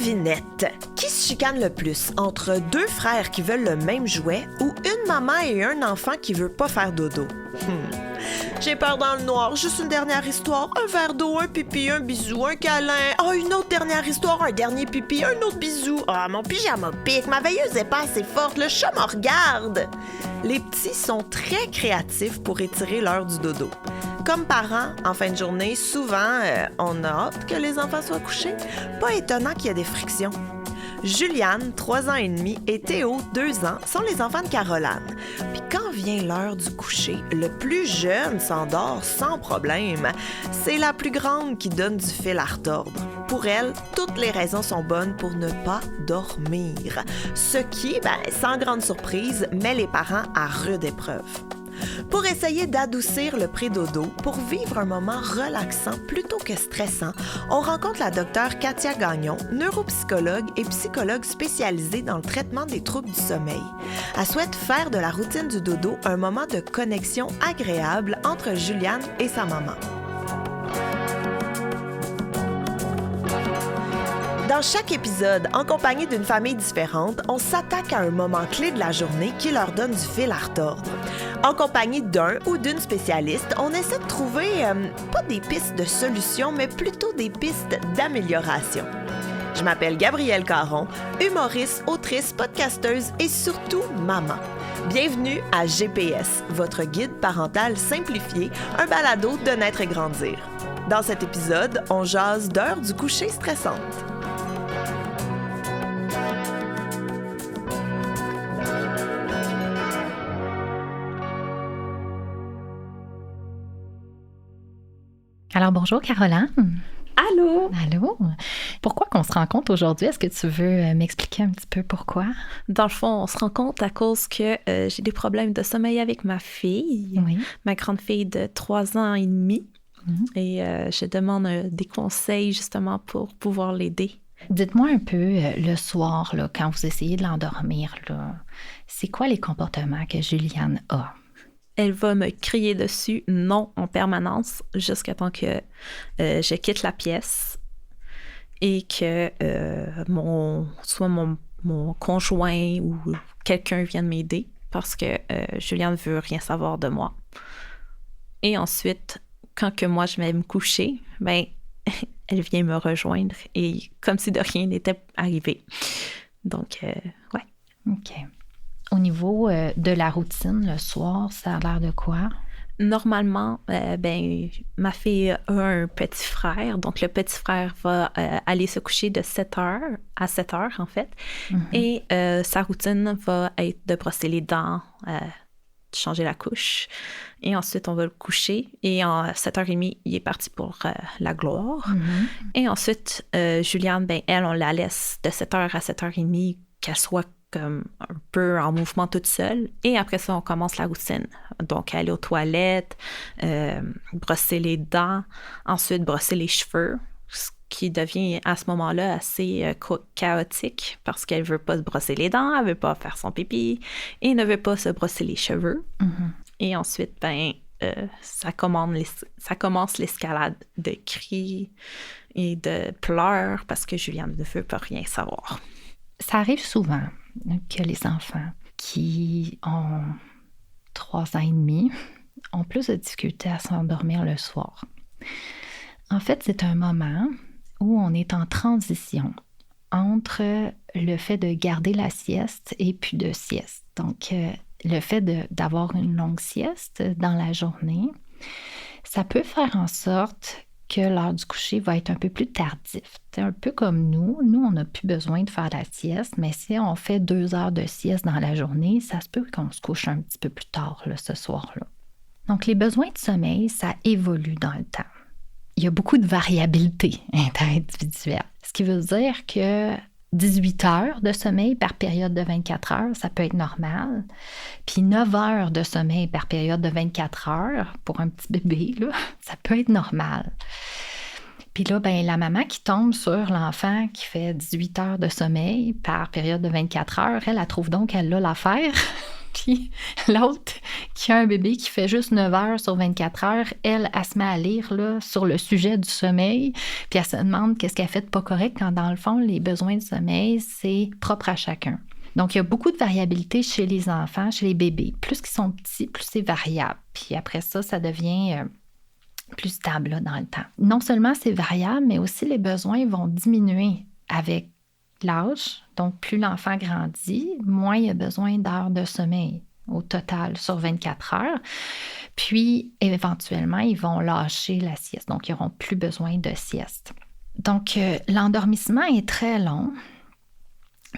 Devinette, qui se chicane le plus entre deux frères qui veulent le même jouet ou une maman et un enfant qui veut pas faire dodo? J'ai peur dans le noir, juste une dernière histoire, un verre d'eau, un pipi, un bisou, un câlin. Oh, une autre dernière histoire, un dernier pipi, un autre bisou. Ah, mon pyjama pique, ma veilleuse est pas assez forte, le chat me regarde. Les petits sont très créatifs pour étirer l'heure du dodo. Comme parents, en fin de journée, souvent, on a hâte que les enfants soient couchés. Pas étonnant qu'il y ait des frictions. Juliane, 3 ans et demi, et Théo, 2 ans, sont les enfants de Caroline. Puis quand vient l'heure du coucher, le plus jeune s'endort sans problème. C'est la plus grande qui donne du fil à retordre. Pour elle, toutes les raisons sont bonnes pour ne pas dormir. Ce qui, sans grande surprise, met les parents à rude épreuve. Pour essayer d'adoucir le pré-dodo, pour vivre un moment relaxant plutôt que stressant, on rencontre la docteure Katia Gagnon, neuropsychologue et psychologue spécialisée dans le traitement des troubles du sommeil. Elle souhaite faire de la routine du dodo un moment de connexion agréable entre Juliane et sa maman. Dans chaque épisode, en compagnie d'une famille différente, on s'attaque à un moment clé de la journée qui leur donne du fil à retordre. En compagnie d'un ou d'une spécialiste, on essaie de trouver, pas des pistes de solution, mais plutôt des pistes d'amélioration. Je m'appelle Gabrielle Caron, humoriste, autrice, podcasteuse et surtout maman. Bienvenue à GPS, votre guide parental simplifié, un balado de naître et grandir. Dans cet épisode, on jase d'heures du coucher stressantes. Alors, bonjour Caroline. Allô? Allô? Pourquoi qu'on se rencontre aujourd'hui? Est-ce que tu veux m'expliquer un petit peu pourquoi? Dans le fond, on se rencontre à cause que j'ai des problèmes de sommeil avec ma fille, ma grande fille de 3 ans et demi. Et je demande des conseils justement pour pouvoir l'aider. Dites-moi un peu, le soir, là, quand vous essayez de l'endormir, là, c'est quoi les comportements que Juliane a? Elle va me crier dessus, non, en permanence, jusqu'à temps que je quitte la pièce et que soit mon conjoint ou quelqu'un vienne m'aider parce que Juliane ne veut rien savoir de moi. Et ensuite, quand que moi, je vais me coucher, elle vient me rejoindre et comme si de rien n'était arrivé. Donc, ouais. OK. Au niveau de la routine, le soir, ça a l'air de quoi? Normalement, ma fille a un petit frère. Donc, le petit frère va aller se coucher de 7h à 7h, en fait. Et sa routine va être de brosser les dents, de changer la couche. Et ensuite, on va le coucher. Et à 7h30, il est parti pour la gloire. Et ensuite, Juliane, elle, on la laisse de 7h à 7h30 qu'elle soit comme un peu en mouvement toute seule. Et après ça, on commence la routine. Donc, aller aux toilettes, brosser les dents, ensuite brosser les cheveux, ce qui devient à ce moment-là assez chaotique parce qu'elle ne veut pas se brosser les dents, elle ne veut pas faire son pipi et ne veut pas se brosser les cheveux. Et ensuite, ça commence l'escalade de cris et de pleurs parce que Juliane ne veut pas rien savoir. Ça arrive souvent que les enfants qui ont 3 ans et demi ont plus de difficultés à s'endormir le soir. En fait, c'est un moment où on est en transition entre le fait de garder la sieste et puis de sieste. Donc, le fait d'avoir une longue sieste dans la journée, ça peut faire en sorte que l'heure du coucher va être un peu plus tardif. C'est un peu comme nous. Nous, on n'a plus besoin de faire la sieste, mais si on fait 2 heures de sieste dans la journée, ça se peut qu'on se couche un petit peu plus tard là, ce soir-là. Donc, les besoins de sommeil, ça évolue dans le temps. Il y a beaucoup de variabilité interindividuelle, ce qui veut dire que 18 heures de sommeil par période de 24 heures, ça peut être normal. Puis 9 heures de sommeil par période de 24 heures, pour un petit bébé, là, ça peut être normal. Puis là, la maman qui tombe sur l'enfant qui fait 18 heures de sommeil par période de 24 heures, elle trouve donc qu'elle a l'affaire. Puis l'autre, qui a un bébé qui fait juste 9 heures sur 24 heures, elle se met à lire là, sur le sujet du sommeil, puis elle se demande qu'est-ce qu'elle fait de pas correct quand, dans le fond, les besoins de sommeil, c'est propre à chacun. Donc, il y a beaucoup de variabilité chez les enfants, chez les bébés. Plus qu'ils sont petits, plus c'est variable. Puis après ça, ça devient plus stable là, dans le temps. Non seulement c'est variable, mais aussi les besoins vont diminuer avec l'âge. Donc, plus l'enfant grandit, moins il a besoin d'heures de sommeil au total sur 24 heures. Puis, éventuellement, ils vont lâcher la sieste. Donc, ils n'auront plus besoin de sieste. Donc, l'endormissement est très long.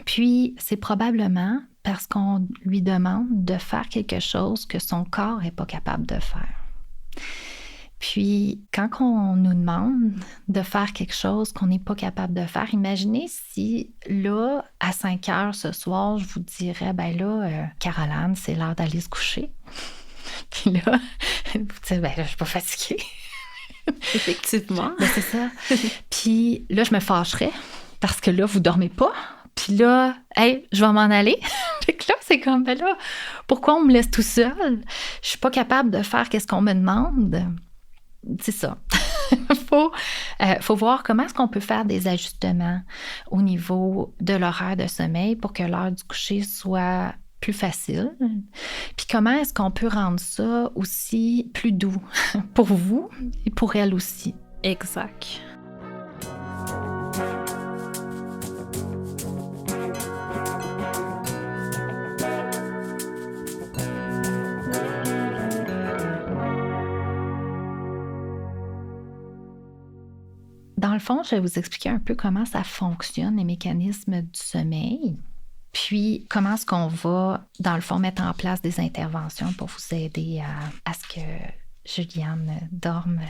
Puis, c'est probablement parce qu'on lui demande de faire quelque chose que son corps n'est pas capable de faire. Puis, quand on nous demande de faire quelque chose qu'on n'est pas capable de faire, imaginez si, là, à 5 heures ce soir, je vous dirais, ben là, Caroline, c'est l'heure d'aller se coucher. Puis là, vous dites, ben là, je suis pas fatiguée. Effectivement. Ben, c'est ça. Puis là, je me fâcherais parce que là, vous dormez pas. Puis là, hey, je vais m'en aller. Fait que là, c'est comme, ben là, pourquoi on me laisse tout seul? Je suis pas capable de faire qu'est-ce qu'on me demande. C'est ça. faut voir comment est-ce qu'on peut faire des ajustements au niveau de l'horaire de sommeil pour que l'heure du coucher soit plus facile. Puis comment est-ce qu'on peut rendre ça aussi plus doux pour vous et pour elle aussi. Exact. Dans le fond, je vais vous expliquer un peu comment ça fonctionne, les mécanismes du sommeil, puis comment est-ce qu'on va, dans le fond, mettre en place des interventions pour vous aider à ce que Juliane dorme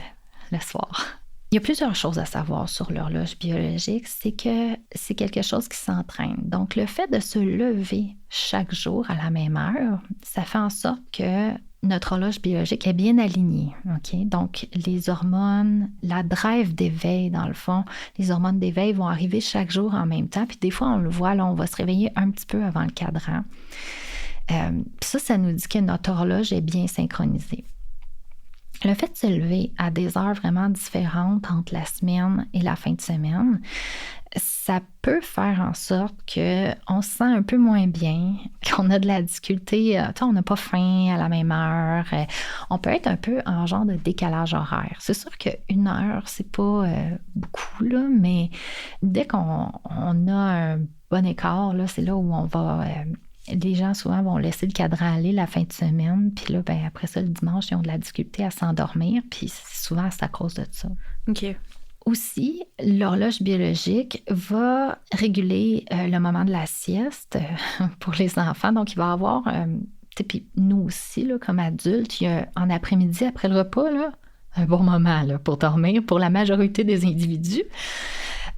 le soir. Il y a plusieurs choses à savoir sur l'horloge biologique, c'est que c'est quelque chose qui s'entraîne. Donc, le fait de se lever chaque jour à la même heure, ça fait en sorte que notre horloge biologique est bien alignée. Okay? Donc, les hormones, la drive d'éveil, dans le fond, les hormones d'éveil vont arriver chaque jour en même temps. Puis des fois, on le voit, là, on va se réveiller un petit peu avant le cadran. Puis ça nous dit que notre horloge est bien synchronisée. Le fait de se lever à des heures vraiment différentes entre la semaine et la fin de semaine, ça peut faire en sorte qu'on se sent un peu moins bien, qu'on a de la difficulté, on n'a pas faim à la même heure, on peut être un peu en genre de décalage horaire. C'est sûr qu'une heure, c'est pas beaucoup, là, mais dès qu'on a un bon écart, là, c'est là où on va... les gens, souvent, vont laisser le cadran aller la fin de semaine, puis là, ben, après ça, le dimanche, ils ont de la difficulté à s'endormir, puis souvent, c'est à cause de ça. OK. Aussi, l'horloge biologique va réguler le moment de la sieste pour les enfants. Donc, il va y avoir, puis nous aussi, là, comme adultes, il y a, en après-midi, après le repas, là, un bon moment là, pour dormir pour la majorité des individus.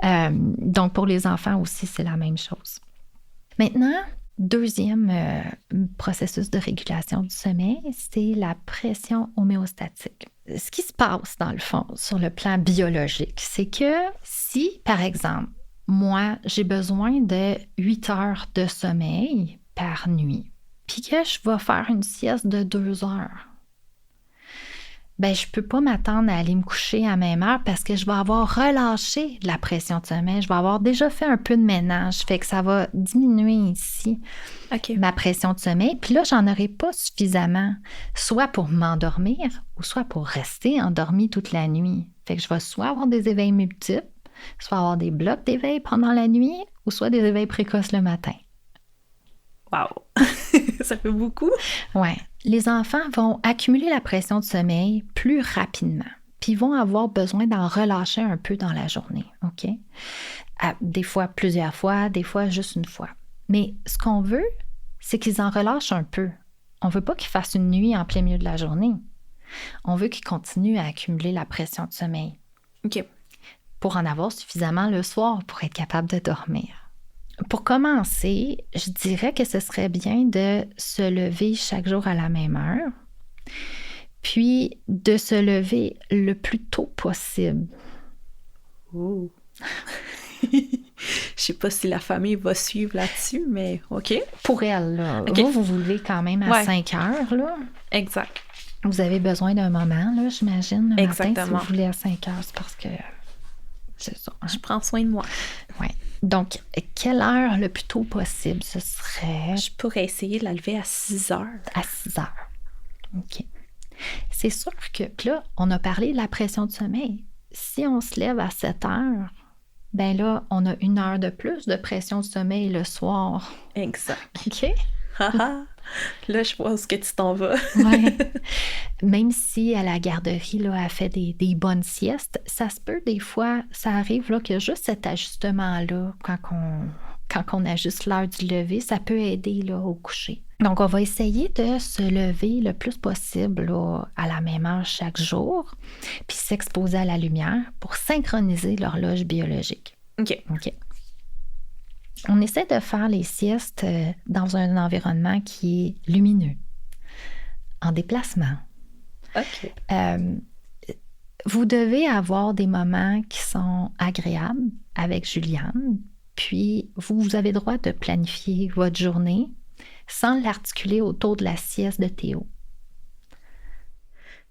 Donc, pour les enfants aussi, c'est la même chose. Maintenant, deuxième processus de régulation du sommeil, c'est la pression homéostatique. Ce qui se passe, dans le fond, sur le plan biologique, c'est que si, par exemple, moi, j'ai besoin de 8 heures de sommeil par nuit, puis que je vais faire une sieste de 2 heures, ben je peux pas m'attendre à aller me coucher à la même heure parce que je vais avoir relâché la pression de sommeil. Je vais avoir déjà fait un peu de ménage. Fait que ça va diminuer ici ma pression de sommeil. Puis là, j'en aurai pas suffisamment, soit pour m'endormir ou soit pour rester endormie toute la nuit. Fait que je vais soit avoir des éveils multiples, soit avoir des blocs d'éveil pendant la nuit ou soit des éveils précoces le matin. Wow! Ça fait beaucoup. Ouais. Les enfants vont accumuler la pression de sommeil plus rapidement, puis ils vont avoir besoin d'en relâcher un peu dans la journée, OK? Des fois, plusieurs fois, des fois, juste une fois. Mais ce qu'on veut, c'est qu'ils en relâchent un peu. On ne veut pas qu'ils fassent une nuit en plein milieu de la journée. On veut qu'ils continuent à accumuler la pression de sommeil. OK. Pour en avoir suffisamment le soir pour être capable de dormir. Pour commencer, je dirais que ce serait bien de se lever chaque jour à la même heure, puis de se lever le plus tôt possible. Oh. Je sais pas si la famille va suivre là-dessus, mais OK. Pour elle, là. OK. Vous vous levez quand même à 5 heures, là. Exact. Vous avez besoin d'un moment, là, j'imagine, le matin, si Exactement. vous voulez à 5 heures, c'est parce que c'est ça. Hein? Je prends soin de moi. Oui. Donc, quelle heure le plus tôt possible, ce serait? Je pourrais essayer de la lever à 6 heures. À 6 heures. OK. C'est sûr que, puis là, on a parlé de la pression de sommeil. Si on se lève à 7 heures, ben là, on a 1 heure de plus de pression de sommeil le soir. Exact. OK? Haha. Là, je vois où est-ce que tu t'en vas. Ouais. Même si à la garderie, là, elle fait des bonnes siestes, ça se peut des fois, ça arrive là, que juste cet ajustement-là, quand on ajuste l'heure du lever, ça peut aider là, au coucher. Donc, on va essayer de se lever le plus possible là, à la même heure chaque jour, puis s'exposer à la lumière pour synchroniser l'horloge biologique. OK. OK. On essaie de faire les siestes dans un environnement qui est lumineux, en déplacement. OK. Vous devez avoir des moments qui sont agréables avec Juliane, puis vous avez le droit de planifier votre journée sans l'articuler autour de la sieste de Théo.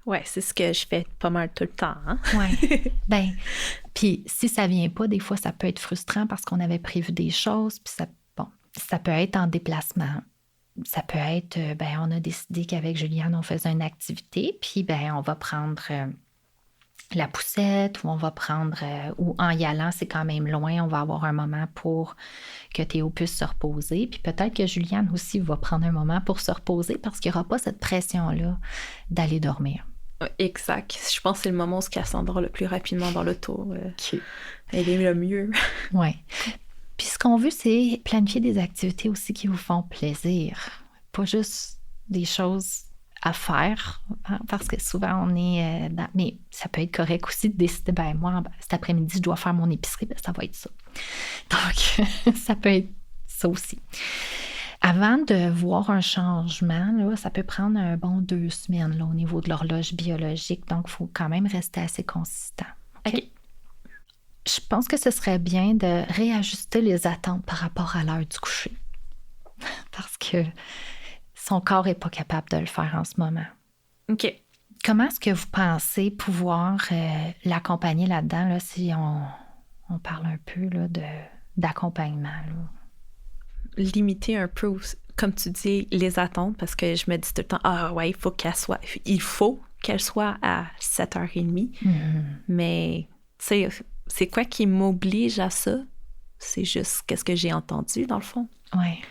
Ouais, c'est ce que je fais pas mal tout le temps. Hein? Oui. Ben, puis si ça vient pas, des fois, ça peut être frustrant parce qu'on avait prévu des choses, puis ça peut être en déplacement. Ça peut être, on a décidé qu'avec Juliane, on faisait une activité, puis on va prendre la poussette, ou on va prendre, ou en y allant, c'est quand même loin, on va avoir un moment pour que Théo puisse se reposer. Puis peut-être que Juliane aussi va prendre un moment pour se reposer parce qu'il n'y aura pas cette pression-là d'aller dormir. Exact. Je pense que c'est le moment où elle s'endort le plus rapidement dans l'auto. Elle est le mieux. Oui. Puis ce qu'on veut, c'est planifier des activités aussi qui vous font plaisir. Pas juste des choses à faire, hein, parce que souvent on est dans... Mais ça peut être correct aussi de décider, moi, cet après-midi, je dois faire mon épicerie, ça va être ça. Donc, ça peut être ça aussi. Avant de voir un changement, là, ça peut prendre un bon 2 semaines là, au niveau de l'horloge biologique. Donc, il faut quand même rester assez consistant. OK. Je pense que ce serait bien de réajuster les attentes par rapport à l'heure du coucher. Parce que son corps n'est pas capable de le faire en ce moment. OK. Comment est-ce que vous pensez pouvoir l'accompagner là-dedans, là, si on parle un peu là, d'accompagnement? Là? Limiter un peu, comme tu dis, les attentes, parce que je me dis tout le temps, il faut qu'elle soit à 7h30. Mm-hmm. Mais, tu sais, c'est quoi qui m'oblige à ça? C'est juste qu'est-ce que j'ai entendu, dans le fond. Oui.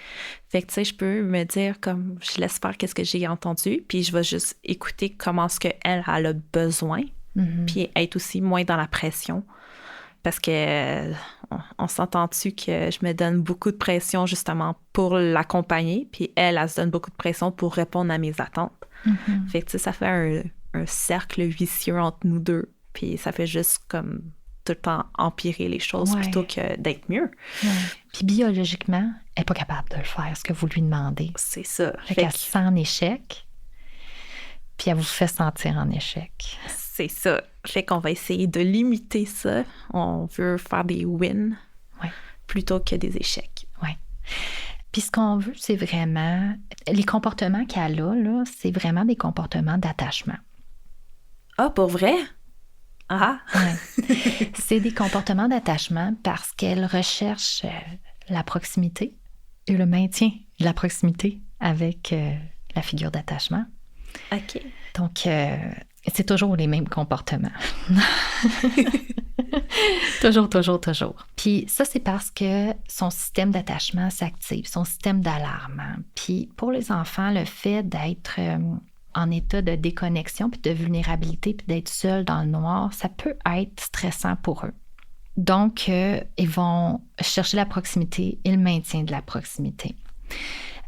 Fait que, tu sais, je peux me dire, comme, je laisse faire qu'est-ce que j'ai entendu, puis je vais juste écouter comment est-ce qu'elle a besoin, puis être aussi moins dans la pression. Parce que on s'entend-tu que je me donne beaucoup de pression justement pour l'accompagner, puis elle se donne beaucoup de pression pour répondre à mes attentes. Mm-hmm. Fait que, tu sais, ça fait un cercle vicieux entre nous deux, puis ça fait juste comme tout le temps empirer les choses plutôt que d'être mieux. Ouais. Puis biologiquement, elle n'est pas capable de le faire, ce que vous lui demandez. C'est ça. Fait qu'elle se sent en échec, puis elle vous fait sentir en échec. C'est ça. Fait qu'on va essayer de limiter ça. On veut faire des wins plutôt que des échecs. Oui. Puis ce qu'on veut, c'est vraiment... Les comportements qu'elle a, là, c'est vraiment des comportements d'attachement. Ah, pour vrai? Ah! Ouais. C'est des comportements d'attachement parce qu'elle recherche la proximité et le maintien de la proximité avec la figure d'attachement. OK. Donc, c'est toujours les mêmes comportements. Toujours. Puis ça, c'est parce que son système d'attachement s'active, son système d'alarme. Puis pour les enfants, le fait d'être en état de déconnexion, puis de vulnérabilité, puis d'être seul dans le noir, ça peut être stressant pour eux. Donc, ils vont chercher la proximité et le maintien de la proximité.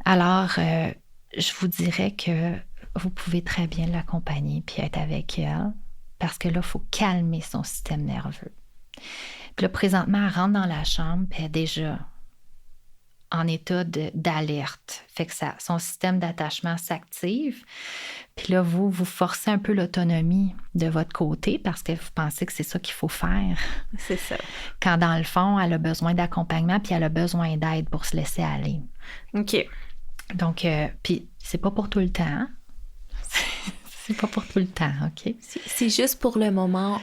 Alors, je vous dirais que vous pouvez très bien l'accompagner puis être avec elle, parce que là, il faut calmer son système nerveux. Puis là, présentement, elle rentre dans la chambre, puis elle est déjà en état d'alerte. Fait que son système d'attachement s'active. Puis là, vous forcez un peu l'autonomie de votre côté parce que vous pensez que c'est ça qu'il faut faire. C'est ça. Quand dans le fond, elle a besoin d'accompagnement puis elle a besoin d'aide pour se laisser aller. OK. Donc, puis c'est pas pour tout le temps. C'est pas pour tout le temps, OK? C'est juste pour le moment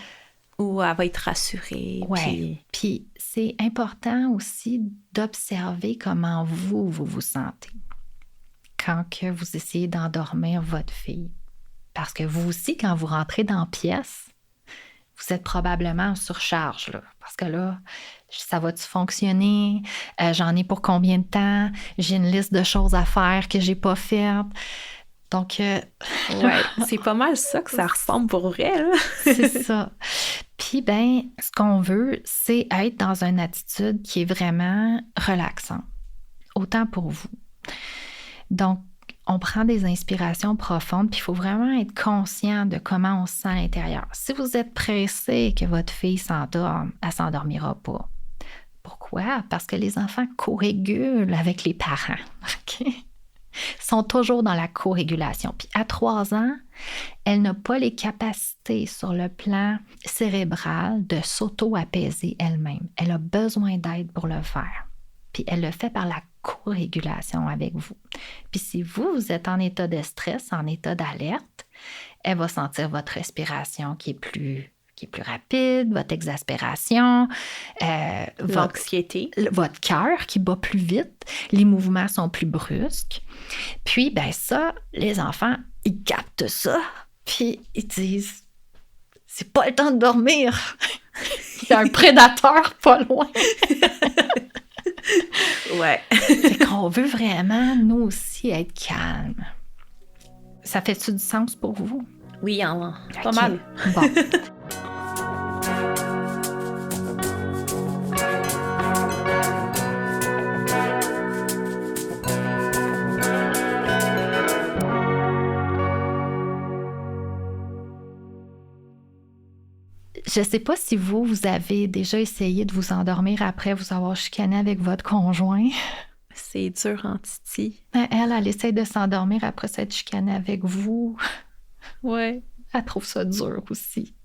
où elle va être rassurée. Oui. Puis c'est important aussi d'observer comment vous vous sentez quand que vous essayez d'endormir votre fille. Parce que vous aussi, quand vous rentrez dans la pièce, vous êtes probablement en surcharge, là. Parce que là, ça va-tu fonctionner? J'en ai pour combien de temps? J'ai une liste de choses à faire que j'ai pas faites. Donc, ouais, c'est pas mal ça que ça ressemble pour vrai, là. C'est ça. Puis, ben, ce qu'on veut, c'est être dans une attitude qui est vraiment relaxante, autant pour vous. Donc, on prend des inspirations profondes, puis il faut vraiment être conscient de comment on se sent à l'intérieur. Si vous êtes pressé que votre fille s'endorme, elle ne s'endormira pas. Pourquoi? Parce que les enfants co-régulent avec les parents. OK? Sont toujours dans la co-régulation. Puis à 3 ans, elle n'a pas les capacités sur le plan cérébral de s'auto-apaiser elle-même. Elle a besoin d'aide pour le faire. Puis elle le fait par la co-régulation avec vous. Puis si vous êtes en état de stress, en état d'alerte, elle va sentir votre respiration qui est plus rapide, votre exaspération, l'anxiété, votre cœur qui bat plus vite, les mouvements sont plus brusques. Puis, ben ça, les enfants, ils captent ça, puis ils disent « C'est pas le temps de dormir! Il y a un prédateur pas loin! » Ouais. Fait qu'on veut vraiment, nous aussi, être calmes. Ça fait-tu du sens pour vous? Oui, pas mal. Bon. Je ne sais pas si vous avez déjà essayé de vous endormir après vous avoir chicané avec votre conjoint. C'est dur en titi. Elle essaie de s'endormir après s'être chicanée avec vous. Ouais. Elle trouve ça dur aussi.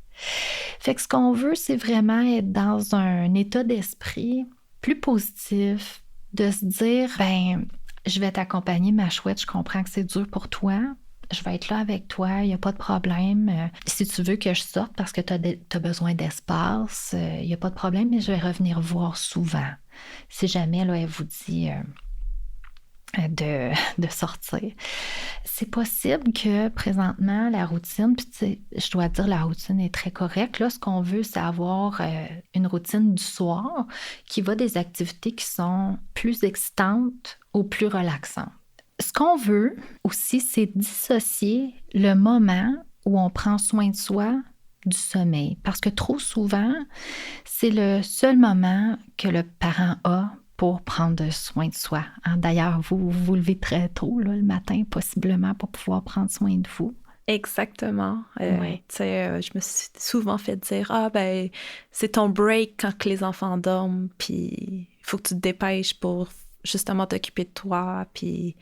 Fait que ce qu'on veut, c'est vraiment être dans un état d'esprit plus positif, de se dire, ben, je vais t'accompagner, ma chouette, je comprends que c'est dur pour toi. Je vais être là avec toi, il n'y a pas de problème. Si tu veux que je sorte parce que tu as besoin d'espace, il n'y a pas de problème, mais je vais revenir voir souvent. Si jamais là, elle vous dit de sortir. C'est possible que présentement, la routine, puis je dois dire la routine est très correcte. Là, ce qu'on veut, c'est avoir une routine du soir qui va des activités qui sont plus excitantes ou plus relaxantes. Ce qu'on veut aussi, c'est dissocier le moment où on prend soin de soi du sommeil. Parce que trop souvent, c'est le seul moment que le parent a pour prendre soin de soi. D'ailleurs, vous vous levez très tôt là, le matin, possiblement, pour pouvoir prendre soin de vous. Exactement. Oui. Je me suis souvent fait dire « Ah, ben, c'est ton break quand que les enfants dorment, puis il faut que tu te dépêches pour justement t'occuper de toi. » Puis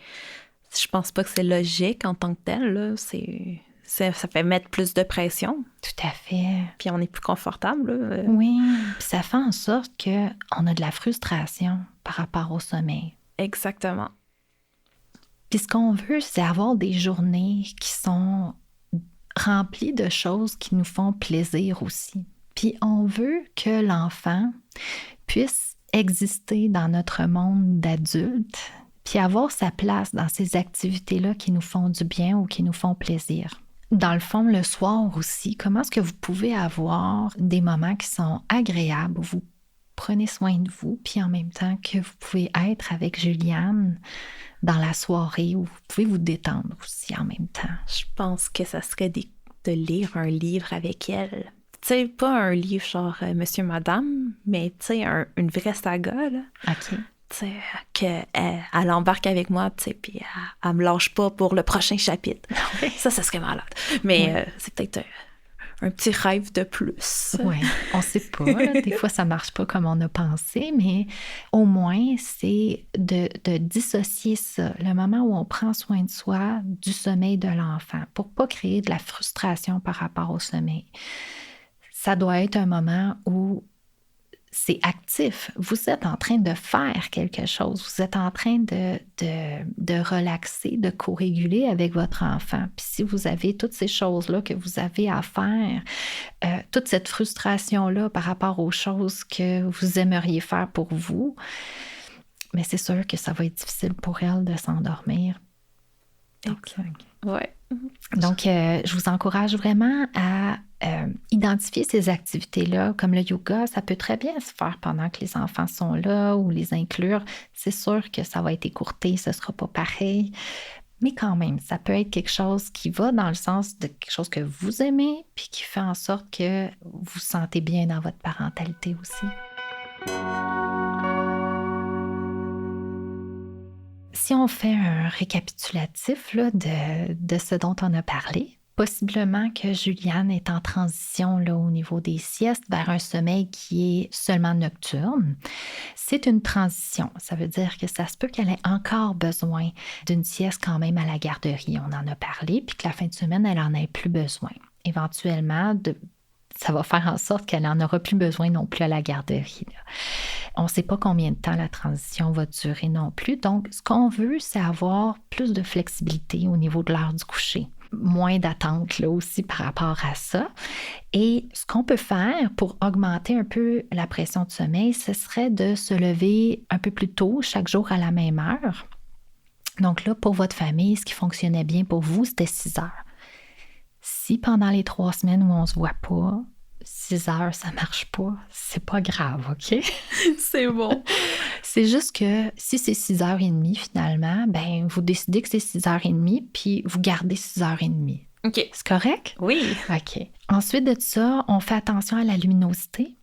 je pense pas que c'est logique en tant que tel, là. Ça fait mettre plus de pression. Tout à fait. Puis on est plus confortable, là. Oui, puis ça fait en sorte qu'on a de la frustration par rapport au sommeil. Exactement. Puis ce qu'on veut, c'est avoir des journées qui sont remplies de choses qui nous font plaisir aussi. Puis on veut que l'enfant puisse exister dans notre monde d'adulte, puis avoir sa place dans ces activités-là qui nous font du bien ou qui nous font plaisir. Dans le fond, le soir aussi, comment est-ce que vous pouvez avoir des moments qui sont agréables, où vous prenez soin de vous, puis en même temps que vous pouvez être avec Juliane dans la soirée, où vous pouvez vous détendre aussi en même temps? Je pense que ça serait de lire un livre avec elle. Tu sais, pas un livre genre Monsieur, Madame, mais tu sais, une vraie saga, là. OK. Tu sais, qu'elle embarque avec moi, tu sais, puis elle me lâche pas pour le prochain chapitre. Oui. Ça serait malade. Mais c'est peut-être un petit rêve de plus. Oui, on ne sait pas. Là. Des fois, ça ne marche pas comme on a pensé, mais au moins, c'est de dissocier ça, le moment où on prend soin de soi, du sommeil de l'enfant, pour ne pas créer de la frustration par rapport au sommeil. Ça doit être un moment où c'est actif. Vous êtes en train de faire quelque chose. Vous êtes en train de relaxer, de co-réguler avec votre enfant. Puis si vous avez toutes ces choses-là que vous avez à faire, toute cette frustration-là par rapport aux choses que vous aimeriez faire pour vous, mais c'est sûr que ça va être difficile pour elle de s'endormir. Donc, je vous encourage vraiment à identifier ces activités-là, comme le yoga, ça peut très bien se faire pendant que les enfants sont là ou les inclure. C'est sûr que ça va être écourté, ce ne sera pas pareil, mais quand même, ça peut être quelque chose qui va dans le sens de quelque chose que vous aimez puis qui fait en sorte que vous vous sentez bien dans votre parentalité aussi. Si on fait un récapitulatif là, de ce dont on a parlé, possiblement que Juliane est en transition là, au niveau des siestes vers un sommeil qui est seulement nocturne. C'est une transition. Ça veut dire que ça se peut qu'elle ait encore besoin d'une sieste quand même à la garderie. On en a parlé, puis que la fin de semaine, elle n'en ait plus besoin. Éventuellement, ça va faire en sorte qu'elle n'en aura plus besoin non plus à la garderie. Là. On ne sait pas combien de temps la transition va durer non plus. Donc, ce qu'on veut, c'est avoir plus de flexibilité au niveau de l'heure du coucher. Moins d'attente là aussi par rapport à ça. Et ce qu'on peut faire pour augmenter un peu la pression de sommeil, ce serait de se lever un peu plus tôt chaque jour à la même heure. Donc là, pour votre famille, ce qui fonctionnait bien pour vous, c'était 6 heures. Si pendant les 3 semaines où on ne se voit pas, 6 heures, ça ne marche pas, c'est pas grave, OK? C'est bon. C'est juste que si c'est 6h30 finalement, ben vous décidez que c'est 6h30 puis vous gardez 6h30. OK. C'est correct? Oui. OK. Ensuite de ça, on fait attention à la luminosité.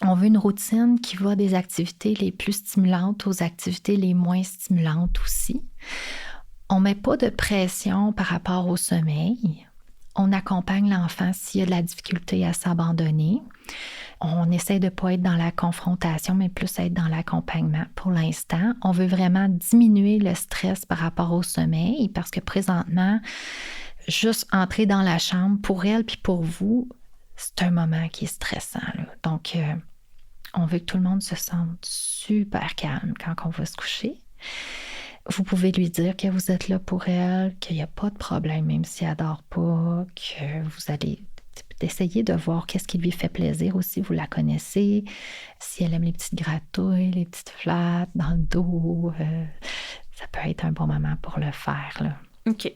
On veut une routine qui va des activités les plus stimulantes aux activités les moins stimulantes aussi. On ne met pas de pression par rapport au sommeil. On accompagne l'enfant s'il y a de la difficulté à s'abandonner. On essaie de ne pas être dans la confrontation, mais plus être dans l'accompagnement pour l'instant. On veut vraiment diminuer le stress par rapport au sommeil parce que présentement, juste entrer dans la chambre, pour elle puis pour vous, c'est un moment qui est stressant. Là. Donc, on veut que tout le monde se sente super calme quand on va se coucher. Vous pouvez lui dire que vous êtes là pour elle, qu'il n'y a pas de problème, même si elle ne dort pas, que vous allez essayer de voir qu'est-ce qui lui fait plaisir aussi, vous la connaissez. Si elle aime les petites gratouilles, les petites flattes dans le dos, ça peut être un bon moment pour le faire. Là. OK.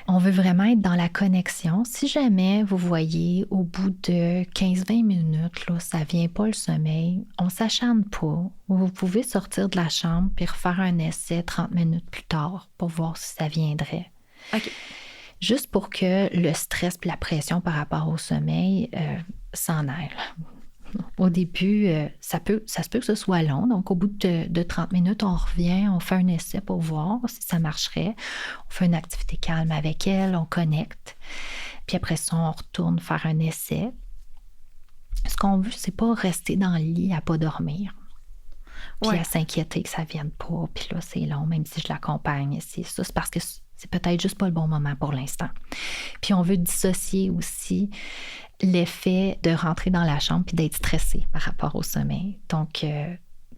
On veut vraiment être dans la connexion. Si jamais vous voyez au bout de 15-20 minutes, là, ça ne vient pas le sommeil, on ne s'acharne pas. Vous pouvez sortir de la chambre et refaire un essai 30 minutes plus tard pour voir si ça viendrait. OK. Juste pour que le stress et la pression par rapport au sommeil s'en aille. Au début, ça se peut que ce soit long. Donc, au bout de 30 minutes, on revient, on fait un essai pour voir si ça marcherait. On fait une activité calme avec elle, on connecte. Puis après ça, on retourne faire un essai. Ce qu'on veut, c'est pas rester dans le lit à pas dormir. Puis à s'inquiéter que ça ne vienne pas. Puis là, c'est long, même si je l'accompagne. C'est parce que c'est peut-être juste pas le bon moment pour l'instant. Puis on veut dissocier aussi l'effet de rentrer dans la chambre puis d'être stressé par rapport au sommeil. Donc,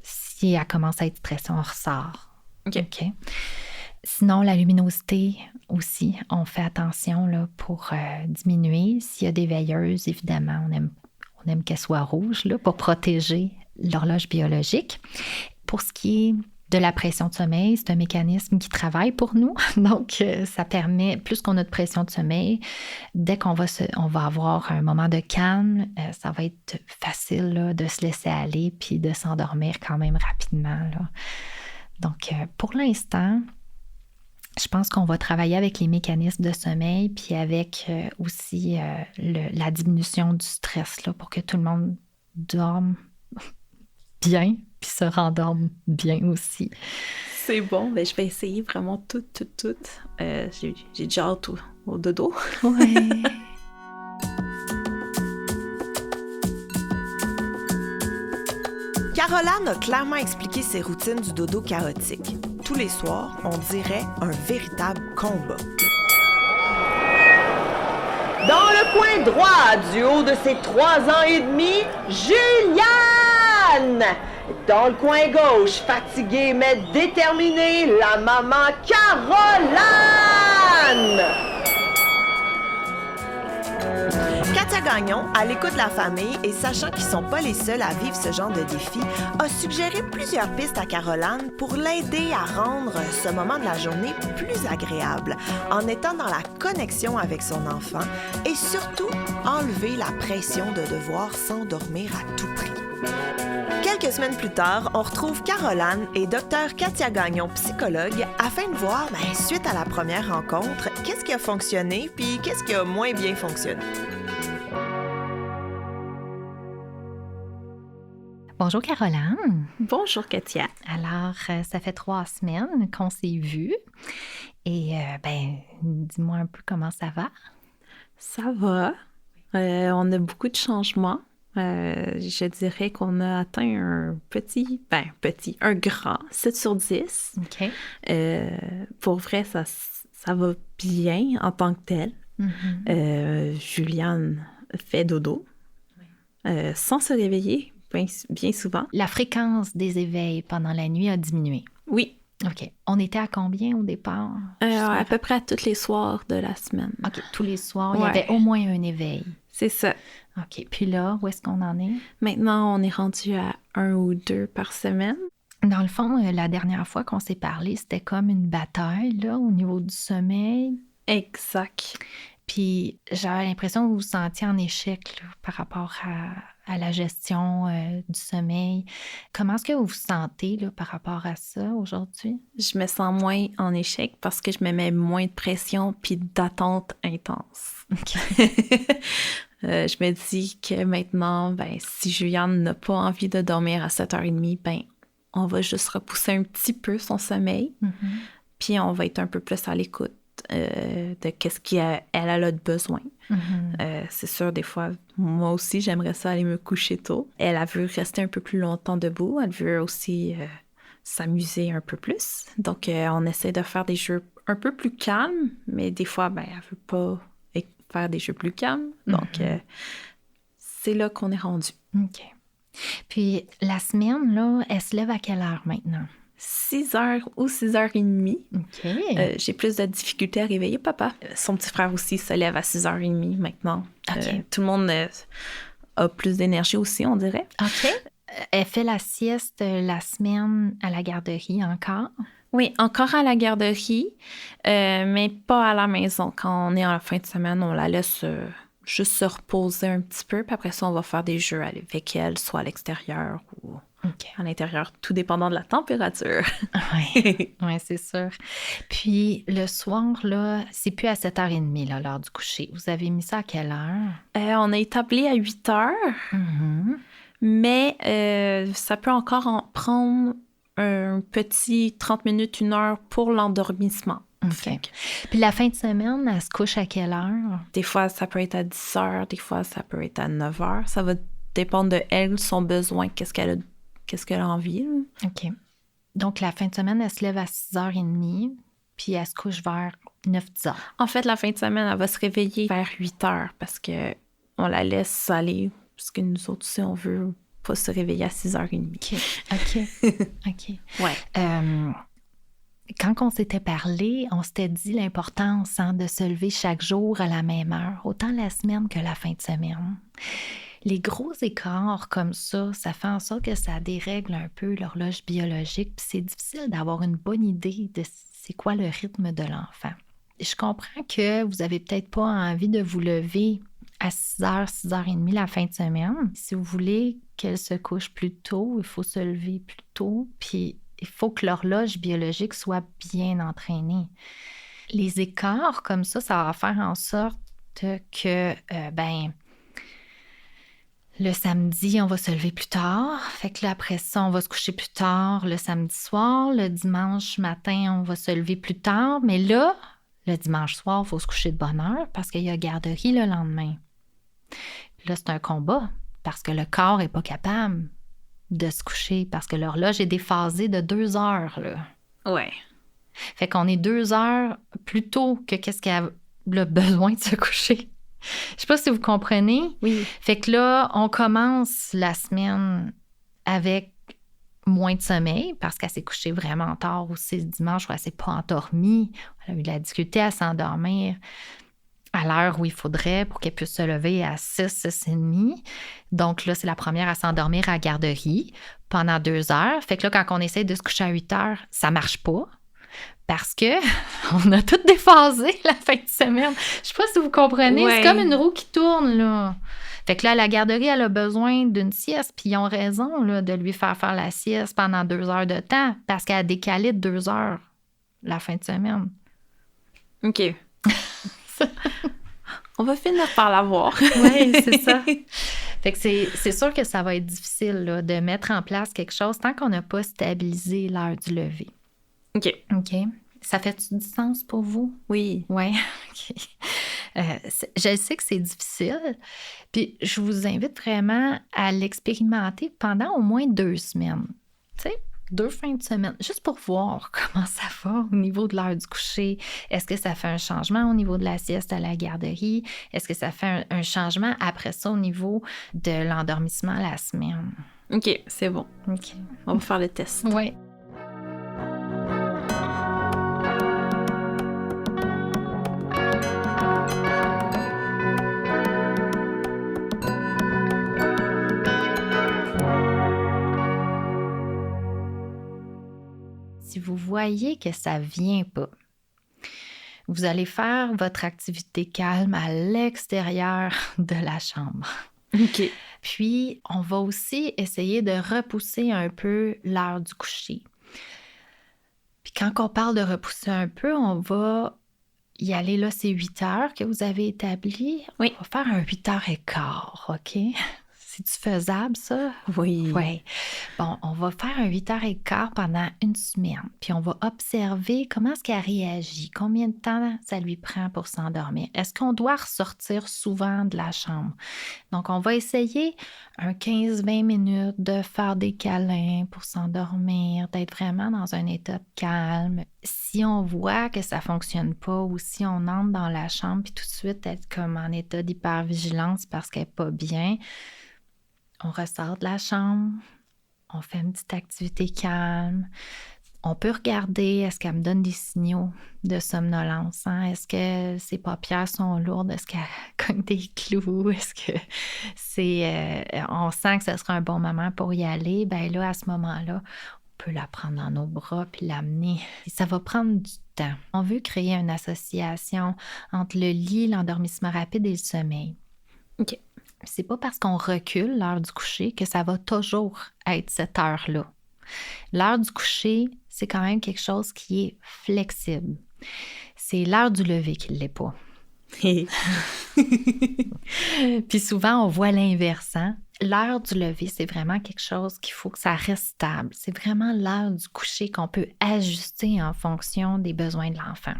si elle commence à être stressée, on ressort. OK. Sinon, la luminosité aussi, on fait attention là, pour diminuer. S'il y a des veilleuses, évidemment, on aime qu'elles soient rouges là, pour protéger l'horloge biologique. Pour ce qui est de la pression de sommeil, c'est un mécanisme qui travaille pour nous. Donc, ça permet, plus qu'on a de pression de sommeil, dès qu'on va avoir un moment de calme, ça va être facile là, de se laisser aller puis de s'endormir quand même rapidement. Là. Donc, pour l'instant, je pense qu'on va travailler avec les mécanismes de sommeil puis avec aussi la diminution du stress là, pour que tout le monde dorme bien puis se rendorme bien aussi. C'est bon, ben je vais essayer vraiment tout. J'ai déjà hâte au dodo. Ouais. Caroline a clairement expliqué ses routines du dodo chaotique. Tous les soirs, on dirait un véritable combat. Dans le coin droit, du haut de ses 3 ans et demi, Juliane! Dans le coin gauche, fatiguée mais déterminée, la maman Caroline! Katia Gagnon, à l'écoute de la famille et sachant qu'ils ne sont pas les seuls à vivre ce genre de défi, a suggéré plusieurs pistes à Caroline pour l'aider à rendre ce moment de la journée plus agréable, en étant dans la connexion avec son enfant et surtout enlever la pression de devoir s'endormir à tout prix. Quelques semaines plus tard, on retrouve Caroline et Dr Katia Gagnon, psychologue, afin de voir, suite à la première rencontre, qu'est-ce qui a fonctionné puis qu'est-ce qui a moins bien fonctionné. Bonjour Caroline. Bonjour Katia. Alors, ça fait 3 semaines qu'on s'est vus. Et dis-moi un peu comment ça va. Ça va. On a beaucoup de changements. Je dirais qu'on a atteint un grand 7 sur 10. OK. Pour vrai, ça va bien en tant que tel. Mm-hmm. Juliane fait dodo sans se réveiller bien souvent. La fréquence des éveils pendant la nuit a diminué. Oui. OK. On était à combien au départ? À peu près à tous les soirs de la semaine. OK. Tous les soirs, il y avait au moins un éveil. C'est ça. OK. Puis là, où est-ce qu'on en est? Maintenant, on est rendu à 1 ou 2 par semaine. Dans le fond, la dernière fois qu'on s'est parlé, c'était comme une bataille là, au niveau du sommeil. Exact. Puis j'avais l'impression que vous vous sentiez en échec là, par rapport à la gestion du sommeil. Comment est-ce que vous vous sentez là, par rapport à ça aujourd'hui? Je me sens moins en échec parce que je me mets moins de pression puis d'attente intense. OK. Je me dis que maintenant, si Juliane n'a pas envie de dormir à 7h30, on va juste repousser un petit peu son sommeil. Mm-hmm. Puis on va être un peu plus à l'écoute de qu'est-ce qu'elle a de besoin. Mm-hmm. C'est sûr, des fois, moi aussi, j'aimerais ça aller me coucher tôt. Elle a veut rester un peu plus longtemps debout. Elle veut aussi s'amuser un peu plus. Donc, on essaie de faire des jeux un peu plus calmes, mais des fois, elle veut pas faire des jeux plus calmes. Donc, c'est là qu'on est rendu. OK. Puis, la semaine, là, elle se lève à quelle heure maintenant? 6h ou 6h30. OK. J'ai plus de difficultés à réveiller papa. Son petit frère aussi se lève à 6h30 maintenant. OK. Tout le monde a plus d'énergie aussi, on dirait. OK. Elle fait la sieste la semaine à la garderie encore? Oui, encore à la garderie, mais pas à la maison. Quand on est en la fin de semaine, on la laisse juste se reposer un petit peu. Puis après ça, on va faire des jeux avec elle, soit à l'extérieur ou à l'intérieur, tout dépendant de la température. Oui, ouais, c'est sûr. Puis le soir, là, c'est plus à 7h30, là, l'heure du coucher. Vous avez mis ça à quelle heure? On a établi à 8h, mais ça peut encore prendre un petit 30 minutes, 1 heure pour l'endormissement. OK. Puis la fin de semaine, elle se couche à quelle heure? Des fois, ça peut être à 10h, des fois, ça peut être à 9h. Ça va dépendre de elle, son besoin, qu'est-ce qu'elle a envie. Là. OK. Donc, la fin de semaine, elle se lève à 6h30, puis elle se couche vers 9-10h. En fait, la fin de semaine, elle va se réveiller vers 8h parce qu'on la laisse aller, parce que nous autres aussi, on veut pas se réveiller à 6h30. OK. Ouais. Quand on s'était parlé, on s'était dit l'importance de se lever chaque jour à la même heure, autant la semaine que la fin de semaine. Les gros écarts comme ça fait en sorte que ça dérègle un peu l'horloge biologique, puis c'est difficile d'avoir une bonne idée de c'est quoi le rythme de l'enfant. Je comprends que vous avez peut-être pas envie de vous lever à 6h, 6h30 la fin de semaine. Si vous voulez qu'elle se couche plus tôt, il faut se lever plus tôt, puis il faut que l'horloge biologique soit bien entraînée. Les écarts comme ça va faire en sorte que, le samedi, on va se lever plus tard. Fait que là, après ça, on va se coucher plus tard le samedi soir. Le dimanche matin, on va se lever plus tard. Mais là, le dimanche soir, il faut se coucher de bonne heure parce qu'il y a garderie le lendemain. Puis là, c'est un combat parce que le corps n'est pas capable de se coucher parce que l'horloge est déphasée de 2 heures, là. Ouais. Fait qu'on est 2 heures plus tôt que qu'est-ce qu'elle a besoin de se coucher. Je sais pas si vous comprenez. Oui. Fait que là, on commence la semaine avec moins de sommeil parce qu'elle s'est couchée vraiment tard aussi le dimanche où elle s'est pas endormie. Elle a eu de la difficulté à s'endormir à l'heure où il faudrait pour qu'elle puisse se lever à 6, 6h30. Donc là, c'est la première à s'endormir à la garderie pendant 2 heures. Fait que là, quand on essaie de se coucher à 8 heures, ça marche pas. Parce que on a tout déphasé la fin de semaine. Je sais pas si vous comprenez. Ouais. C'est comme une roue qui tourne, là. Fait que là, la garderie, elle a besoin d'une sieste. Puis ils ont raison là, de lui faire la sieste pendant 2 heures de temps parce qu'elle a décalé de 2 heures la fin de semaine. OK. On va finir par l'avoir. Oui, c'est ça. Fait que c'est sûr que ça va être difficile là, de mettre en place quelque chose tant qu'on n'a pas stabilisé l'heure du lever. OK. OK. Ça fait-tu du sens pour vous? Oui. Oui. OK. Je sais que c'est difficile. Puis je vous invite vraiment à l'expérimenter pendant au moins 2 semaines. Tu sais, 2 fins de semaine, juste pour voir comment ça va au niveau de l'heure du coucher. Est-ce que ça fait un changement au niveau de la sieste à la garderie? Est-ce que ça fait un changement après ça au niveau de l'endormissement la semaine? OK, c'est bon. OK. On va faire le test. Oui. Si vous voyez que ça ne vient pas, vous allez faire votre activité calme à l'extérieur de la chambre. OK. Puis, on va aussi essayer de repousser un peu l'heure du coucher. Puis, quand on parle de repousser un peu, on va y aller, là, c'est 8 heures que vous avez établi. Oui. On va faire un 8h15, OK? C'est-tu faisable, ça? Oui. Oui. Bon, on va faire un 8h15 pendant une semaine. Puis on va observer comment est-ce qu'elle réagit, combien de temps ça lui prend pour s'endormir. Est-ce qu'on doit ressortir souvent de la chambre? Donc, on va essayer un 15-20 minutes de faire des câlins pour s'endormir, d'être vraiment dans un état de calme. Si on voit que ça ne fonctionne pas ou si on entre dans la chambre puis tout de suite être comme en état d'hypervigilance parce qu'elle n'est pas bien, on ressort de la chambre, on fait une petite activité calme. On peut regarder, est-ce qu'elle me donne des signaux de somnolence? Hein? Est-ce que ses paupières sont lourdes? Est-ce qu'elle cogne des clous? Est-ce que c'est... on sent que ce sera un bon moment pour y aller? Bien là, à ce moment-là, on peut la prendre dans nos bras puis l'amener. Et ça va prendre du temps. On veut créer une association entre le lit, l'endormissement rapide et le sommeil. OK. C'est pas parce qu'on recule l'heure du coucher que ça va toujours être cette heure-là. L'heure du coucher, c'est quand même quelque chose qui est flexible. C'est l'heure du lever qui ne l'est pas. Puis souvent, on voit l'inverse. Hein? L'heure du lever, c'est vraiment quelque chose qu'il faut que ça reste stable. C'est vraiment l'heure du coucher qu'on peut ajuster en fonction des besoins de l'enfant.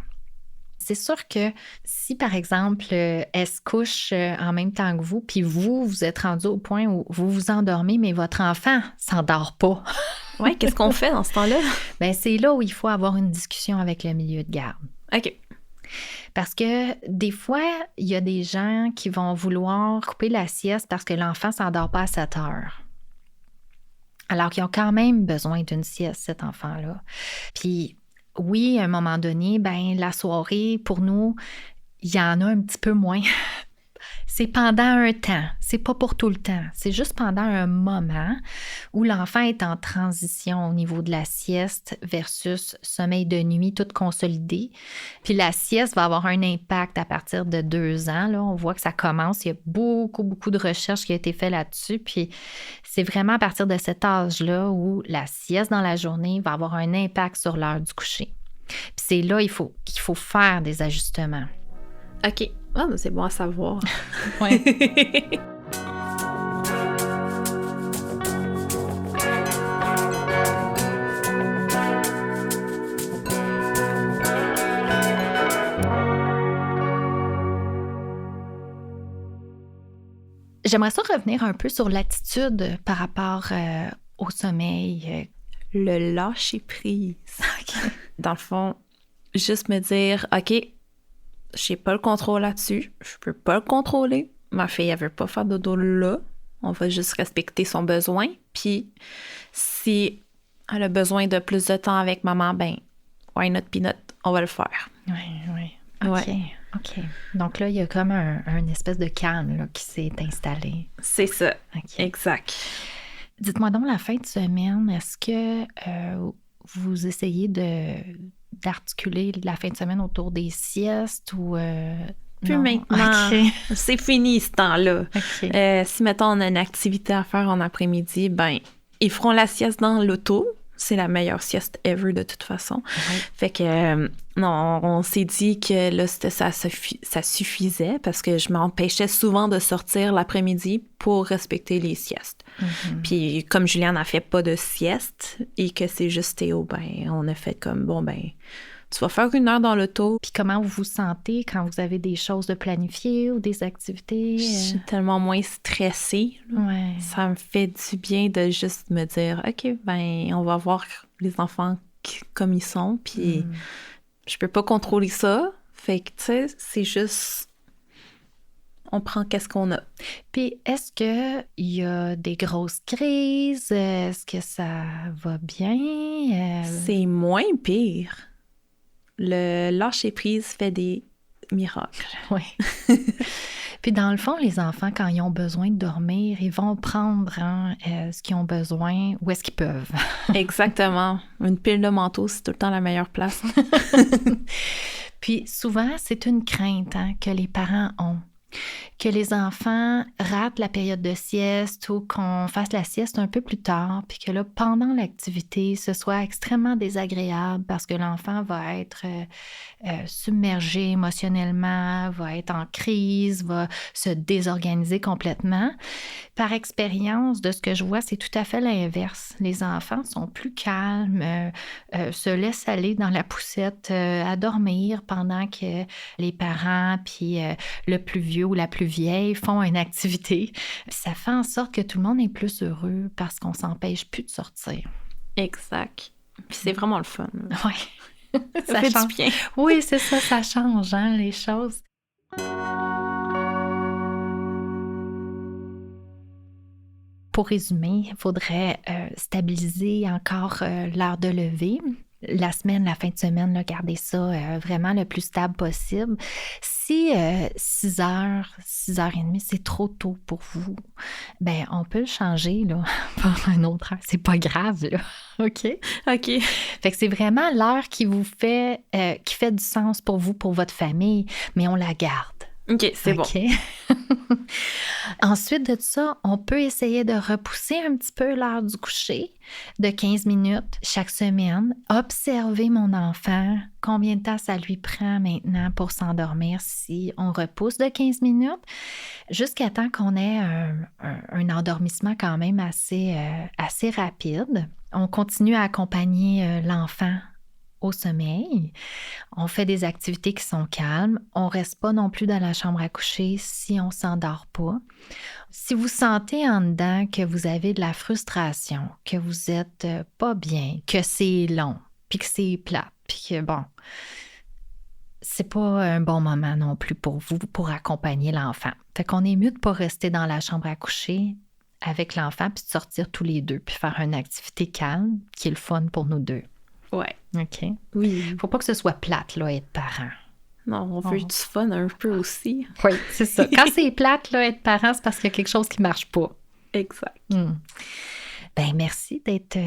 C'est sûr que si, par exemple, elle se couche en même temps que vous, puis vous êtes rendu au point où vous vous endormez, mais votre enfant ne s'endort pas. Oui, qu'est-ce qu'on fait dans ce temps-là? Bien, c'est là où il faut avoir une discussion avec le milieu de garde. OK. Parce que des fois, il y a des gens qui vont vouloir couper la sieste parce que l'enfant ne s'endort pas à 7 heures. Alors qu'ils ont quand même besoin d'une sieste, cet enfant-là. Puis, oui, à un moment donné, ben la soirée, pour nous, il y en a un petit peu moins. C'est pendant un temps, c'est pas pour tout le temps. C'est juste pendant un moment où l'enfant est en transition au niveau de la sieste versus sommeil de nuit, tout consolidé. Puis la sieste va avoir un impact à partir de 2 ans. Là, on voit que ça commence. Il y a beaucoup de recherches qui ont été faites là-dessus. Puis c'est vraiment à partir de cet âge-là où la sieste dans la journée va avoir un impact sur l'heure du coucher. Puis c'est là qu'il faut faire des ajustements. OK. Ah, mais c'est bon à savoir. Ouais. J'aimerais ça revenir un peu sur l'attitude par rapport au sommeil? Le lâcher-prise. Dans le fond, juste me dire, OK, j'ai pas le contrôle là-dessus, je peux pas le contrôler. Ma fille, elle veut pas faire dodo là. On va juste respecter son besoin. Puis, si elle a besoin de plus de temps avec maman, ben, why not peanut? On va le faire. Oui. OK. Ouais. OK. Donc là, il y a comme un espèce de calme là, qui s'est installé. C'est ça. OK. Exact. Dites-moi donc, la fin de semaine, est-ce que vous essayez d'articuler la fin de semaine autour des siestes ou... Puis non? maintenant, OK. c'est fini ce temps-là. OK. Si, mettons, on a une activité à faire en après-midi, ben, ils feront la sieste dans l'auto. C'est la meilleure sieste ever de toute façon. Ouais. Fait que, non, on s'est dit que là, ça suffisait parce que je m'empêchais souvent de sortir l'après-midi pour respecter les siestes. Mhm. Puis, comme Juliane n'a fait pas de sieste et que c'est juste Théo, ben, on a fait comme, bon, ben, tu vas faire 1 heure dans l'auto. Puis comment vous vous sentez quand vous avez des choses de planifier ou des activités? Je suis tellement moins stressée. Là. Ouais. Ça me fait du bien de juste me dire, OK, ben, on va voir les enfants comme ils sont, puis je peux pas contrôler ça. Fait que, tu sais, c'est juste, on prend qu'est-ce qu'on a. Puis est-ce qu'il y a des grosses crises? Est-ce que ça va bien? C'est moins pire. Le lâcher-prise fait des miracles. Oui. Puis dans le fond, les enfants, quand ils ont besoin de dormir, ils vont prendre ce qu'ils ont besoin où est-ce qu'ils peuvent. Exactement. Une pile de manteau, c'est tout le temps la meilleure place. Puis souvent, c'est une crainte que les parents ont. Que les enfants ratent la période de sieste ou qu'on fasse la sieste un peu plus tard, puis que là, pendant l'activité, ce soit extrêmement désagréable parce que l'enfant va être submergé émotionnellement, va être en crise, va se désorganiser complètement. Par expérience, de ce que je vois, c'est tout à fait l'inverse. Les enfants sont plus calmes, se laissent aller dans la poussette à dormir pendant que les parents puis le plus vieux ou la plus vieille font une activité. Puis ça fait en sorte que tout le monde est plus heureux parce qu'on s'empêche plus de sortir. Exact. Puis c'est vraiment le fun. Oui. Ça fait du bien. Oui, c'est ça, ça change, les choses. Pour résumer, il faudrait stabiliser encore l'heure de lever. La semaine, la fin de semaine, là, gardez ça vraiment le plus stable possible. Si 6 heures, 6h30, c'est trop tôt pour vous, ben on peut le changer là, par une autre heure. C'est pas grave, là. OK? OK. Fait que c'est vraiment l'heure qui vous fait, qui fait du sens pour vous, pour votre famille, mais on la garde. OK, c'est bon. Ensuite de ça, on peut essayer de repousser un petit peu l'heure du coucher de 15 minutes chaque semaine. Observer mon enfant, combien de temps ça lui prend maintenant pour s'endormir si on repousse de 15 minutes, jusqu'à temps qu'on ait un endormissement quand même assez rapide. On continue à accompagner l'enfant au sommeil. On fait des activités qui sont calmes. On ne reste pas non plus dans la chambre à coucher si on ne s'endort pas. Si vous sentez en dedans que vous avez de la frustration, que vous n'êtes pas bien, que c'est long, puis que c'est plate, puis que bon, c'est pas un bon moment non plus pour vous pour accompagner l'enfant. Fait qu'on est mieux de ne pas rester dans la chambre à coucher avec l'enfant puis de sortir tous les deux puis faire une activité calme qui est le fun pour nous deux. Ouais. OK. Oui. Faut pas que ce soit plate, là, être parent. Non, on veut du fun un peu aussi. Oui, c'est ça. Quand c'est plate, là, être parent, c'est parce qu'il y a quelque chose qui marche pas. Exact. Ben merci d'être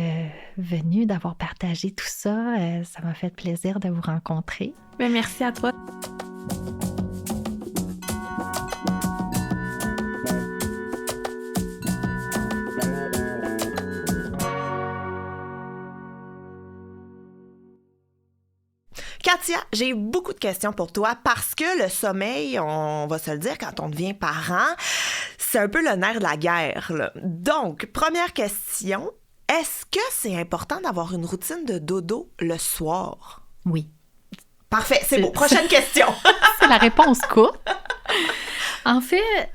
venu, d'avoir partagé tout ça. Ça m'a fait plaisir de vous rencontrer. Ben merci à toi. Katia, j'ai beaucoup de questions pour toi parce que le sommeil, on va se le dire, quand on devient parent, c'est un peu le nerf de la guerre, là. Donc, première question, est-ce que c'est important d'avoir une routine de dodo le soir? Oui. Parfait, c'est beau. Prochaine question. C'est la réponse courte. En fait,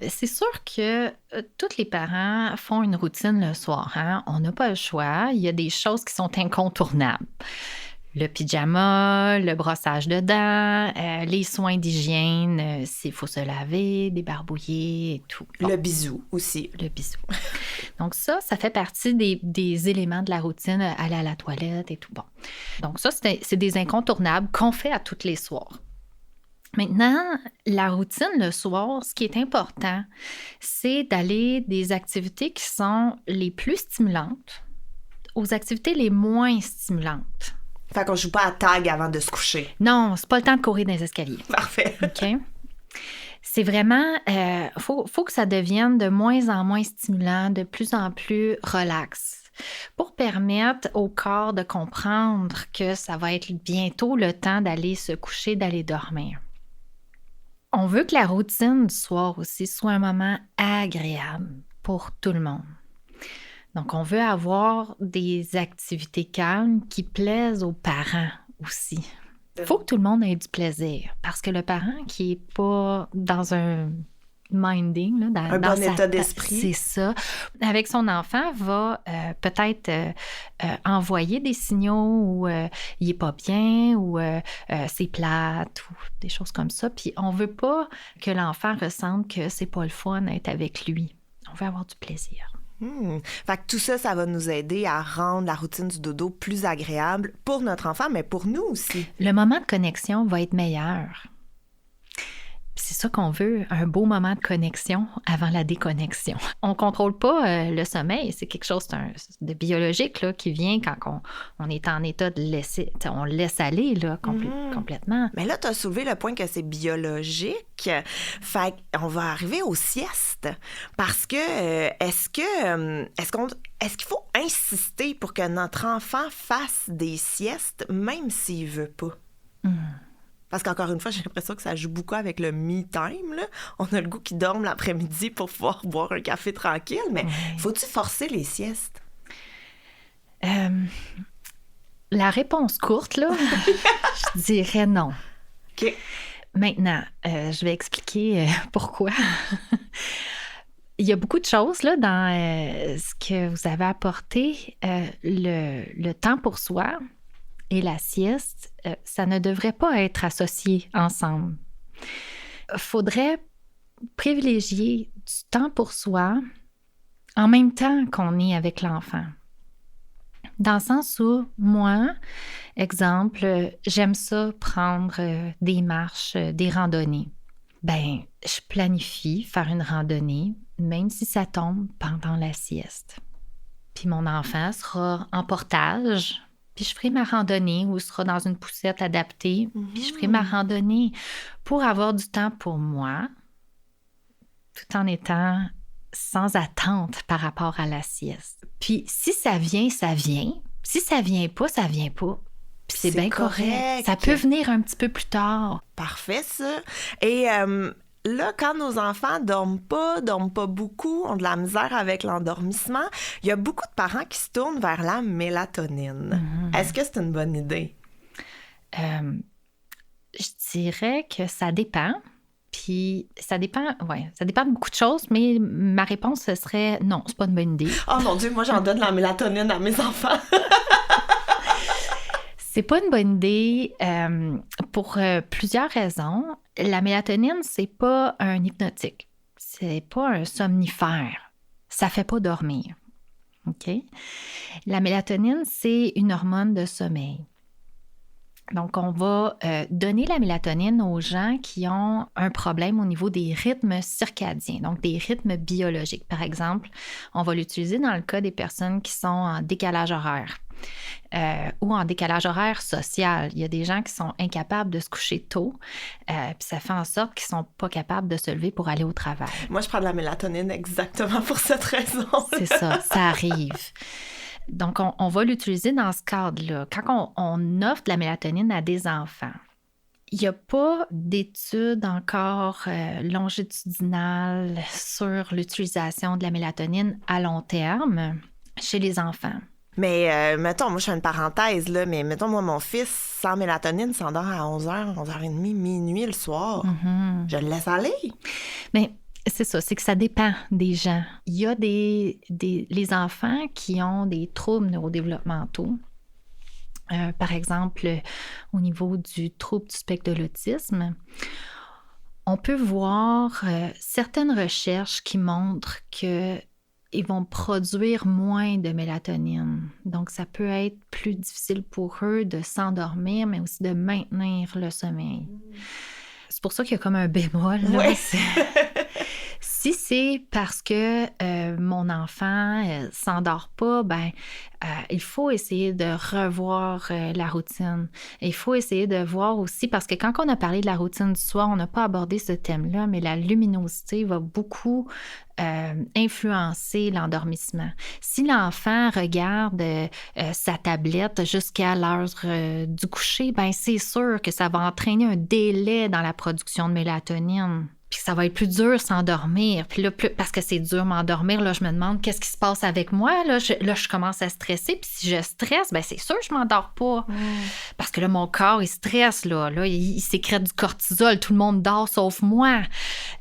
c'est sûr que tous les parents font une routine le soir. Hein? On n'a pas le choix. Il y a des choses qui sont incontournables. Le pyjama, le brossage de dents, les soins d'hygiène, s'il faut se laver, débarbouiller et tout. Bon. Le bisou aussi. Le bisou. Donc ça fait partie des éléments de la routine, aller à la toilette et tout. Bon. Donc ça, c'est des incontournables qu'on fait à tous les soirs. Maintenant, la routine le soir, ce qui est important, c'est d'aller des activités qui sont les plus stimulantes aux activités les moins stimulantes. Fait qu'on joue pas à tag avant de se coucher. Non, c'est pas le temps de courir dans les escaliers. Parfait. OK? C'est vraiment... faut que ça devienne de moins en moins stimulant, de plus en plus relax, pour permettre au corps de comprendre que ça va être bientôt le temps d'aller se coucher, d'aller dormir. On veut que la routine du soir aussi soit un moment agréable pour tout le monde. Donc, on veut avoir des activités calmes qui plaisent aux parents aussi. Il faut que tout le monde ait du plaisir parce que le parent qui n'est pas dans un minding, là, un bon état d'esprit, c'est ça, avec son enfant, va peut-être envoyer des signaux où il n'est pas bien ou c'est plate ou des choses comme ça. Puis on ne veut pas que l'enfant ressente que c'est pas le fun d'être avec lui. On veut avoir du plaisir. Fait que tout ça, ça va nous aider à rendre la routine du dodo plus agréable pour notre enfant, mais pour nous aussi. Le moment de connexion va être meilleur. C'est ça qu'on veut, un beau moment de connexion avant la déconnexion. On ne contrôle pas le sommeil, c'est quelque chose de biologique là, qui vient quand on est en état de laisser, on laisse aller là, complètement. Mais là, tu as soulevé le point que c'est biologique. Fait qu'on va arriver aux siestes. Parce que est-ce qu'il faut insister pour que notre enfant fasse des siestes même s'il veut pas? Parce qu'encore une fois, j'ai l'impression que ça joue beaucoup avec le me-time. Là. On a le goût qu'il dorme l'après-midi pour pouvoir boire un café tranquille, mais faut-tu forcer les siestes? La réponse courte, là, je dirais non. OK. Maintenant, je vais expliquer pourquoi. Il y a beaucoup de choses là, dans ce que vous avez apporté. Le temps pour soi et la sieste, ça ne devrait pas être associé ensemble. Il faudrait privilégier du temps pour soi en même temps qu'on est avec l'enfant. Dans le sens où, moi, exemple, j'aime ça prendre des marches, des randonnées. Ben, je planifie faire une randonnée, même si ça tombe pendant la sieste. Puis mon enfant sera en portage, puis je ferai ma randonnée ou sera dans une poussette adaptée, puis je ferai ma randonnée pour avoir du temps pour moi, tout en étant sans attente par rapport à la sieste. Puis si ça vient, ça vient. Si ça vient pas, ça vient pas. Puis c'est bien correct. Ça peut venir un petit peu plus tard. Parfait, ça. Et là, quand nos enfants dorment pas beaucoup, ont de la misère avec l'endormissement, il y a beaucoup de parents qui se tournent vers la mélatonine. Est-ce que c'est une bonne idée? Je dirais que ça dépend. Puis ça dépend de beaucoup de choses, mais ma réponse, ce serait non, c'est pas une bonne idée. Oh mon Dieu, moi j'en donne la mélatonine à mes enfants. C'est pas une bonne idée pour plusieurs raisons. La mélatonine, c'est pas un hypnotique. C'est pas un somnifère. Ça fait pas dormir. OK? La mélatonine, c'est une hormone de sommeil. Donc, on va donner la mélatonine aux gens qui ont un problème au niveau des rythmes circadiens, donc des rythmes biologiques. Par exemple, on va l'utiliser dans le cas des personnes qui sont en décalage horaire ou en décalage horaire social. Il y a des gens qui sont incapables de se coucher tôt, puis ça fait en sorte qu'ils ne sont pas capables de se lever pour aller au travail. Moi, je prends de la mélatonine exactement pour cette raison. C'est ça arrive. Donc, on va l'utiliser dans ce cadre-là. Quand on offre de la mélatonine à des enfants, il n'y a pas d'études encore longitudinales sur l'utilisation de la mélatonine à long terme chez les enfants. Mais mettons, moi, je fais une parenthèse, là, mais mettons, moi, mon fils, sans mélatonine, s'endort à 11h, 11h30, minuit le soir. Mm-hmm. Je le laisse aller. Mais c'est ça, c'est que ça dépend des gens. Il y a les enfants qui ont des troubles neurodéveloppementaux. Par exemple, au niveau du trouble du spectre de l'autisme, on peut voir certaines recherches qui montrent qu'ils vont produire moins de mélatonine. Donc, ça peut être plus difficile pour eux de s'endormir, mais aussi de maintenir le sommeil. C'est pour ça qu'il y a comme un bémol. Là. Oui. Si c'est parce que mon enfant s'endort pas, il faut essayer de revoir la routine. Et il faut essayer de voir aussi, parce que quand on a parlé de la routine du soir, on n'a pas abordé ce thème-là, mais la luminosité va beaucoup influencer l'endormissement. Si l'enfant regarde sa tablette jusqu'à l'heure du coucher, c'est sûr que ça va entraîner un délai dans la production de mélatonine. Puis ça va être plus dur s'endormir. Puis là, parce que c'est dur m'endormir, là, je me demande qu'est-ce qui se passe avec moi. Là, je commence à stresser. Puis si je stresse, c'est sûr que je m'endors pas. Parce que là, mon corps, il stresse. Là, il sécrète du cortisol. Tout le monde dort sauf moi.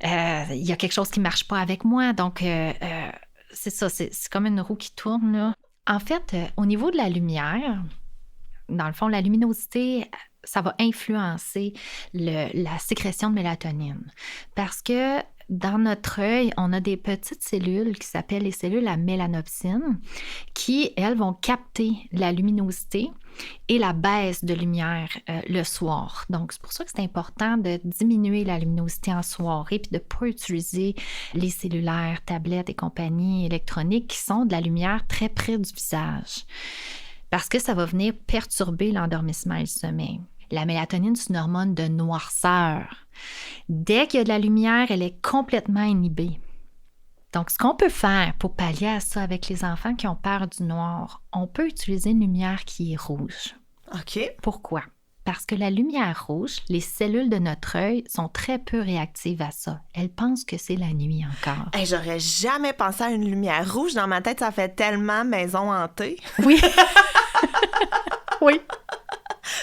Il y a quelque chose qui marche pas avec moi. Donc, c'est ça. C'est comme une roue qui tourne. Là. En fait, au niveau de la lumière, dans le fond, la luminosité, ça va influencer la sécrétion de mélatonine. Parce que dans notre œil, on a des petites cellules qui s'appellent les cellules à mélanopsine qui, elles, vont capter la luminosité et la baisse de lumière le soir. Donc, c'est pour ça que c'est important de diminuer la luminosité en soirée puis de ne pas utiliser les cellulaires, tablettes et compagnie électroniques qui sont de la lumière très près du visage. Parce que ça va venir perturber l'endormissement et le sommeil. La mélatonine, c'est une hormone de noirceur. Dès qu'il y a de la lumière, elle est complètement inhibée. Donc, ce qu'on peut faire pour pallier à ça avec les enfants qui ont peur du noir, on peut utiliser une lumière qui est rouge. OK. Pourquoi? Parce que la lumière rouge, les cellules de notre œil sont très peu réactives à ça. Elles pensent que c'est la nuit encore. Hey, j'aurais jamais pensé à une lumière rouge. Dans ma tête, ça fait tellement maison hantée. Oui. Oui.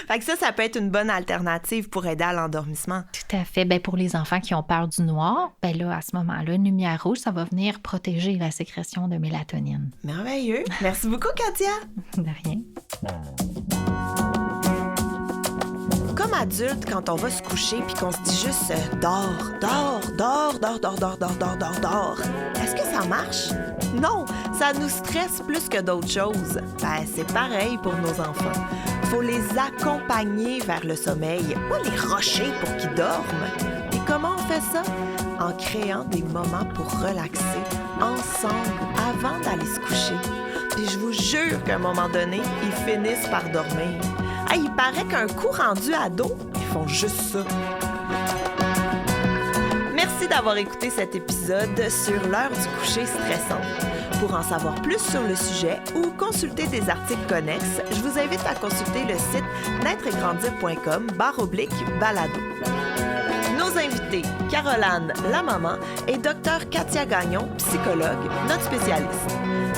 Fait que ça peut être une bonne alternative pour aider à l'endormissement. Tout à fait. Pour les enfants qui ont peur du noir, là, à ce moment-là, une lumière rouge, ça va venir protéger la sécrétion de mélatonine. Merveilleux. Merci beaucoup, Katia. De rien. Comme adulte, quand on va se coucher puis qu'on se dit juste dors. Est-ce que ça marche? Non, ça nous stresse plus que d'autres choses. C'est pareil pour nos enfants. Faut les accompagner vers le sommeil, pas les rusher pour qu'ils dorment. Et comment on fait ça? En créant des moments pour relaxer ensemble avant d'aller se coucher. Puis je vous jure qu'à un moment donné, ils finissent par dormir. Hey, il paraît qu'un coup rendu ado, ils font juste ça. Merci d'avoir écouté cet épisode sur l'heure du coucher stressante. Pour en savoir plus sur le sujet ou consulter des articles connexes, je vous invite à consulter le site naîtregrandir.com/balado. Nos invités, Caroline, la maman, et Dr Katia Gagnon, psychologue, notre spécialiste.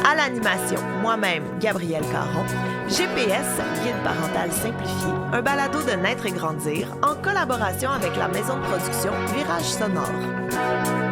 À l'animation, moi-même, Gabrielle Caron. GPS, guide parental simplifié, un balado de Naître et Grandir en collaboration avec la maison de production Virage Sonore.